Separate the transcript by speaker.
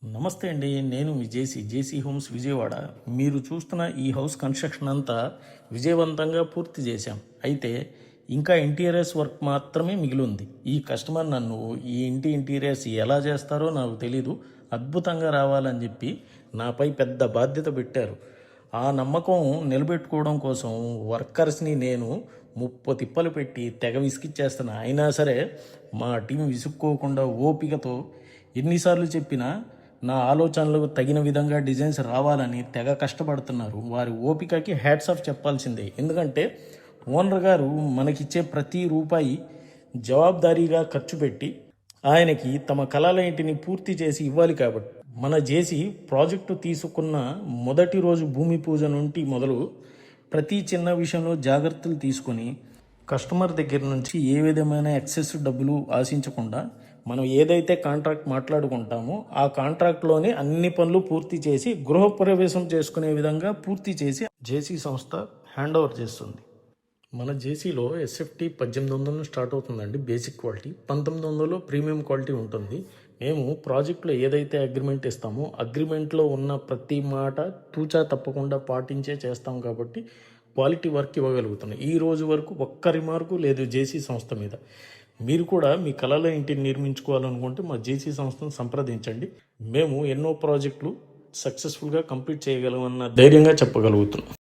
Speaker 1: నమస్తే అండి. నేను మీ జేసీ హోమ్స్ విజయవాడ. మీరు చూస్తున్న ఈ హౌస్ కన్స్ట్రక్షన్ అంతా విజయవంతంగా పూర్తి చేశాం. అయితే ఇంకా ఇంటీరియర్స్ వర్క్ మాత్రమే మిగిలి ఉంది. ఈ కస్టమర్ నన్ను ఈ ఇంటి ఇంటీరియర్స్ ఎలా చేస్తారో నాకు తెలీదు, అద్భుతంగా రావాలని చెప్పి నాపై పెద్ద బాధ్యత పెట్టారు. ఆ నమ్మకం నిలబెట్టుకోవడం కోసం వర్కర్స్ని నేను తిప్పలు పెట్టి తెగ విసిగిచ్చేస్తాను. అయినా సరే మా టీం విసుక్కోకుండా ఓపికతో ఎన్నిసార్లు చెప్పినా నా ఆలోచనలకు తగిన విధంగా డిజైన్స్ రావాలని తెగ కష్టపడుతున్నారు. వారి ఓపికకి హ్యాట్స్ ఆఫ్ చెప్పాల్సిందే. ఎందుకంటే ఓనర్ గారు మనకిచ్చే ప్రతి రూపాయి జవాబుదారీగా ఖర్చు పెట్టి ఆయనకి తమ కళల ఇంటిని పూర్తి చేసి ఇవ్వాలి. కాబట్టి మన జేసీ ప్రాజెక్టు తీసుకున్న మొదటి రోజు భూమి పూజ నుండి మొదలు ప్రతి చిన్న విషయంలో జాగ్రత్తలు తీసుకొని కస్టమర్ దగ్గర నుంచి ఏ విధమైన ఎక్సెస్ డబ్బులు ఆశించకుండా మనం ఏదైతే కాంట్రాక్ట్ మాట్లాడుకుంటామో ఆ కాంట్రాక్ట్లోనే అన్ని పనులు పూర్తి చేసి గృహప్రవేశం చేసుకునే విధంగా పూర్తి చేసి జేసీ సంస్థ హ్యాండ్ ఓవర్ చేస్తుంది. మన జేసీలో ఎస్ఎఫ్టీ 1800 స్టార్ట్ అవుతుందండి. బేసిక్ క్వాలిటీ 1900 ప్రీమియం క్వాలిటీ ఉంటుంది. మేము ప్రాజెక్టులో ఏదైతే అగ్రిమెంట్ ఇస్తామో అగ్రిమెంట్లో ఉన్న ప్రతి మాట తూచా తప్పకుండా పాటించే చేస్తాం. కాబట్టి క్వాలిటీ వర్క్ ఇవ్వగలుగుతున్నాం. ఈ రోజు వరకు ఒక్క రిమార్కు లేదు జేసీ సంస్థ మీద. మీరు కూడా మీ కళల ఇంటిని నిర్మించుకోవాలనుకుంటే మా జేసీ సంస్థను సంప్రదించండి. మేము ఎన్నో ప్రాజెక్టులు సక్సెస్ఫుల్గా కంప్లీట్ చేయగలమన్న ధైర్యంగా చెప్పగలుగుతున్నాం.